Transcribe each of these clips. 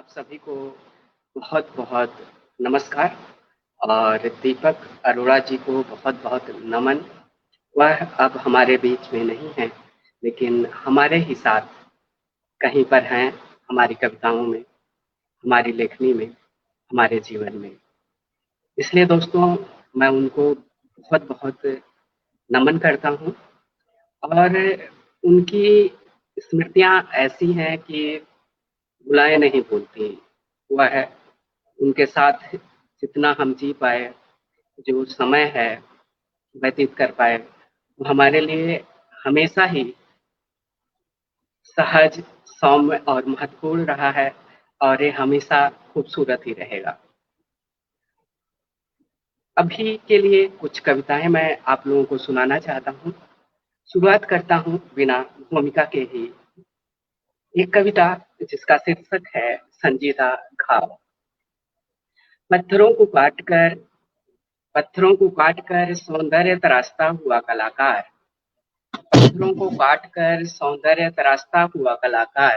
सभी को बहुत बहुत नमस्कार और दीपक अरोड़ा जी को बहुत बहुत नमन। वह अब हमारे बीच में नहीं है, लेकिन हमारे ही साथ कहीं पर हैं, हमारी कविताओं में, हमारी लेखनी में, हमारे जीवन में। इसलिए दोस्तों, मैं उनको बहुत बहुत नमन करता हूँ और उनकी स्मृतियाँ ऐसी हैं कि बुलाए नहीं भूलती। वह उनके साथ जितना हम जी पाए, जो समय है व्यतीत कर पाए, वो हमारे लिए हमेशा ही सहज, सौम्य और महत्वपूर्ण रहा है और ये हमेशा खूबसूरत ही रहेगा। अभी के लिए कुछ कविताएं मैं आप लोगों को सुनाना चाहता हूँ। शुरुआत करता हूँ बिना भूमिका के ही। एक कविता जिसका शीर्षक है संजीदा घाव। पत्थरों को काटकर पत्थरों को काटकर सौंदर्य तराशता हुआ कलाकार, पत्थरों को काटकर सौंदर्य तराशता हुआ कलाकार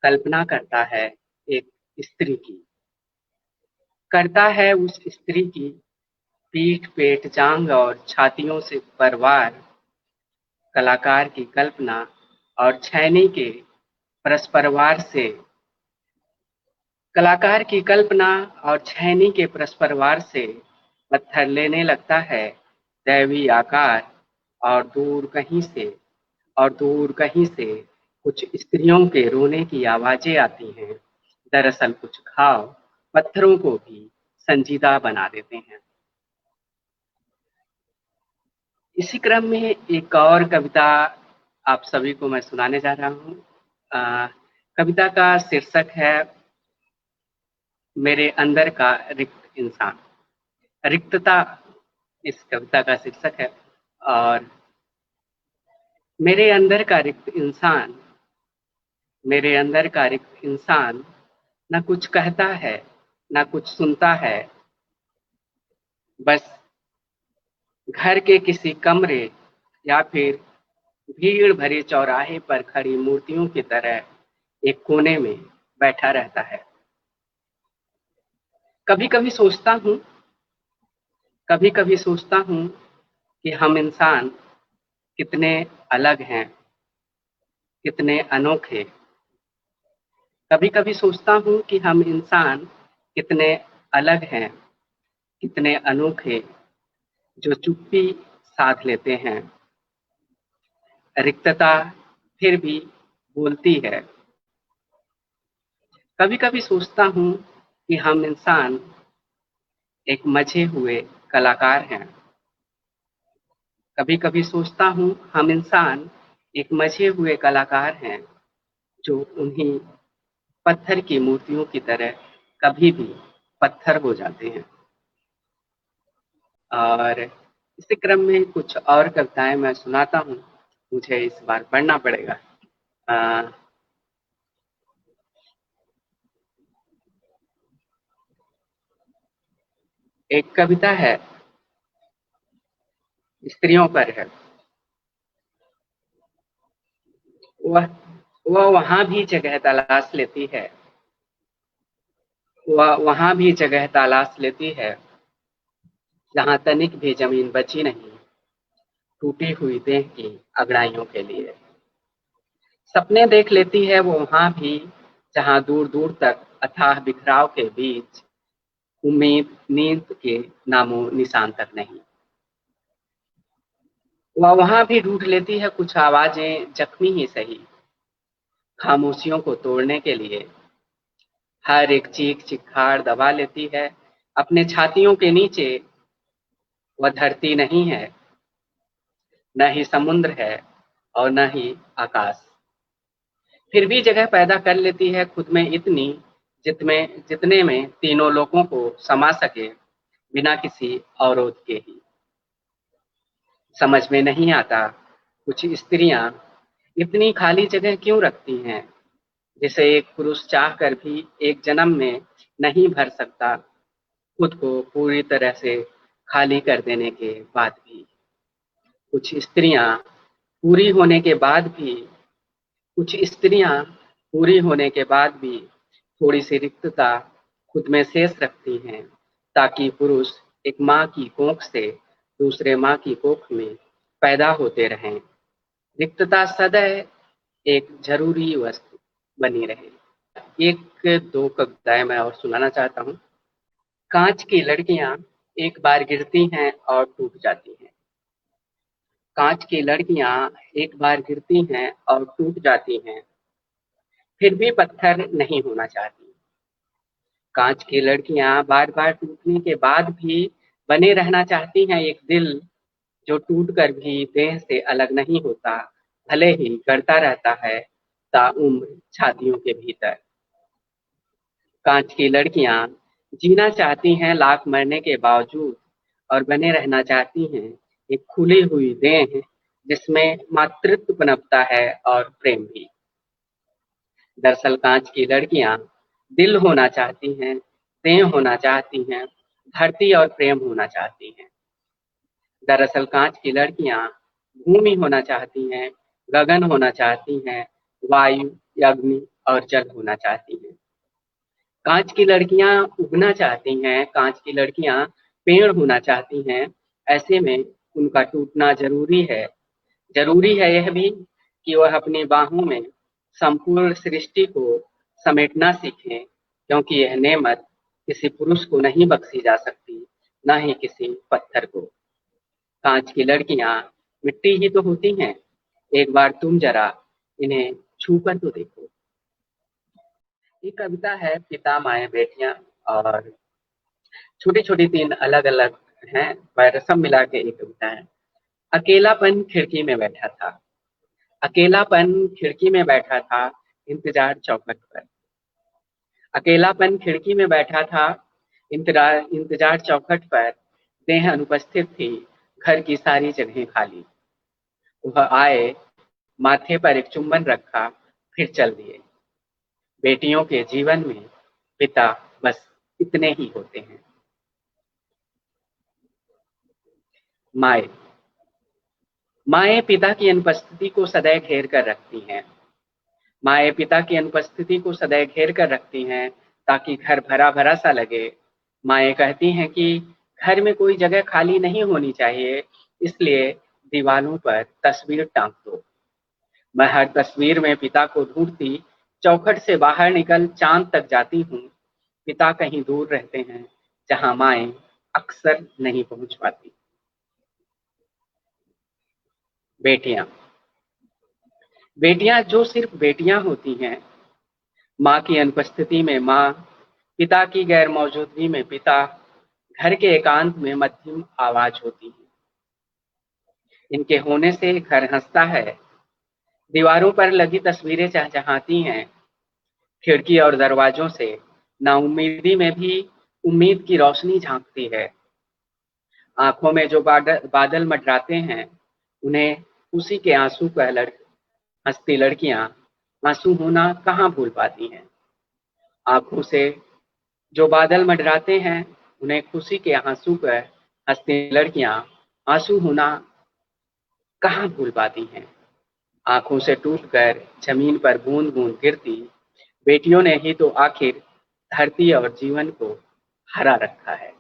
कल्पना करता है एक स्त्री की, करता है उस स्त्री की पीठ, पेट, जांघ और छातियों से परवार। कलाकार की कल्पना और छैनी के परस्परवार से कलाकार की कल्पना और छैनी के परस्परवार से पत्थर लेने लगता है दैवी आकार। और दूर कहीं से कुछ स्त्रियों के रोने की आवाजें आती हैं। दरअसल कुछ घाव पत्थरों को भी संजीदा बना देते हैं। इसी क्रम में एक और कविता आप सभी को मैं सुनाने जा रहा हूँ। कविता का शीर्षक है मेरे अंदर का रिक्त इंसान। रिक्तता इस कविता का शीर्षक है। और मेरे अंदर का रिक्त इंसान, मेरे अंदर का रिक्त इंसान न कुछ कहता है, न कुछ सुनता है। बस घर के किसी कमरे या फिर भीड़ भरे चौराहे पर खड़ी मूर्तियों की तरह एक कोने में बैठा रहता है। कभी कभी सोचता हूँ कभी कभी सोचता हूँ कि हम इंसान कितने अलग हैं, कितने अनोखे। कभी कभी सोचता हूँ कि हम इंसान कितने अलग हैं, कितने अनोखे, जो चुप्पी साध लेते हैं। रिक्तता फिर भी बोलती है। कभी कभी सोचता हूँ कि हम इंसान एक मचे हुए कलाकार हैं। कभी कभी सोचता हूँ हम इंसान एक मचे हुए कलाकार हैं, जो उन्हीं पत्थर की मूर्तियों की तरह कभी भी पत्थर हो जाते हैं। और इसी क्रम में कुछ और कविताएं मैं सुनाता हूँ। मुझे इस बार पढ़ना पड़ेगा। एक कविता है, स्त्रियों पर है। वह वह वहां भी जगह तलाश लेती है, वह वहां भी जगह तलाश लेती है जहां तनिक भी जमीन बची नहीं टूटी हुई देह की अगड़ाइयों के लिए। सपने देख लेती है वो वहां भी जहां दूर दूर तक अथाह बिखराव के बीच उम्मीद नींद के नामो निशान तक नहीं। वह वहां भी ढूंढ लेती है कुछ आवाजें, जख्मी ही सही, खामोशियों को तोड़ने के लिए। हर एक चीख चिखाड़ दबा लेती है अपने छातियों के नीचे। वह धरती नहीं है, न ही समुद्र है और न ही आकाश। फिर भी जगह पैदा कर लेती है खुद में इतनी, जितने में तीनों लोगों को समा सके बिना किसी अवरोध के ही। समझ में नहीं आता कुछ स्त्रियां इतनी खाली जगह क्यों रखती हैं, जिसे एक पुरुष चाह कर भी एक जन्म में नहीं भर सकता, खुद को पूरी तरह से खाली कर देने के बाद भी। कुछ स्त्रियां पूरी होने के बाद भी कुछ स्त्रियां पूरी होने के बाद भी थोड़ी सी रिक्तता खुद में शेष रखती हैं ताकि पुरुष एक माँ की कोख से दूसरे माँ की कोख में पैदा होते रहें। रिक्तता सदैव एक जरूरी वस्तु बनी रहे। एक दो कविताएं मैं और सुनाना चाहता हूँ। कांच की लड़कियां एक बार गिरती हैं और टूट जाती हैं। कांच की लड़कियां एक बार गिरती हैं और टूट जाती हैं, फिर भी पत्थर नहीं होना चाहती। कांच की लड़कियां बार बार टूटने के बाद भी बने रहना चाहती हैं एक दिल जो टूट कर भी देह से अलग नहीं होता, भले ही गड़ता रहता है ताउम्र छातियों के भीतर। कांच की लड़कियां जीना चाहती हैं लाख मरने के बावजूद और बने रहना चाहती हैं एक खुली हुई देह जिसमें मातृत्व पनपता है और प्रेम भी। दरअसल कांच की लड़कियां दिल होना चाहती हैं, देह होना चाहती हैं, धरती और प्रेम होना चाहती हैं। दरअसल कांच की लड़कियां भूमि होना चाहती हैं, गगन होना चाहती हैं, वायु, अग्नि और जल होना चाहती हैं। कांच की लड़कियां उगना चाहती हैं, कांच की लड़कियां पेड़ होना चाहती हैं। ऐसे में उनका टूटना जरूरी है। जरूरी है यह भी कि वह अपनी बाहों में संपूर्ण सृष्टि को समेटना सीखें, क्योंकि यह नेमत किसी पुरुष को नहीं बख्शी जा सकती, न ही किसी पत्थर को। कांच की लड़कियां मिट्टी ही तो होती हैं। एक बार तुम जरा इन्हें छू कर तो देखो। ये कविता है पिता माए बेटियां और छोटी छोटी तीन अलग अलग हैं, पर सब मिला के एक कविता है। अकेलापन खिड़की में बैठा था। अकेलापन खिड़की में बैठा था, इंतजार चौखट पर। अकेलापन खिड़की में बैठा था, इंतजार चौखट पर। देह अनुपस्थित थी, घर की सारी जगह खाली। वह आए, माथे पर एक चुंबन रखा, फिर चल दिए। बेटियों के जीवन में पिता बस इतने ही होते हैं। माए माए पिता की अनुपस्थिति को सदैव घेर कर रखती हैं। माए पिता की अनुपस्थिति को सदैव घेर कर रखती हैं ताकि घर भरा भरा सा लगे। माए कहती हैं कि घर में कोई जगह खाली नहीं होनी चाहिए, इसलिए दीवारों पर तस्वीर टांग दो। मैं हर तस्वीर में पिता को ढूंढती, चौखट से बाहर निकल चांद तक जाती हूँ। पिता कहीं दूर रहते हैं, जहां माए अक्सर नहीं पहुंच पाती। बेटियां बेटियां जो सिर्फ बेटियां होती हैं। माँ की अनुपस्थिति में माँ, पिता की गैर मौजूदगी में पिता, घर के एकांत में मध्यम आवाज होती है। इनके होने से घर हंसता है। दीवारों पर लगी तस्वीरें चहचहाती हैं। खिड़की और दरवाजों से नाउम्मीदी में भी उम्मीद की रोशनी झांकती है। आंखों में जो बादल मंडराते हैं, उन्हें उसी के आंसू का हंसती लड़कियां आंसू होना कहाँ भूल पाती हैं। आंखों से जो बादल मंडराते हैं, उन्हें खुशी के आंसू पर हंसती लड़कियां आंसू होना कहाँ भूल पाती हैं। आंखों से टूटकर जमीन पर बूंद बूंद गिरती बेटियों ने ही तो आखिर धरती और जीवन को हरा रखा है।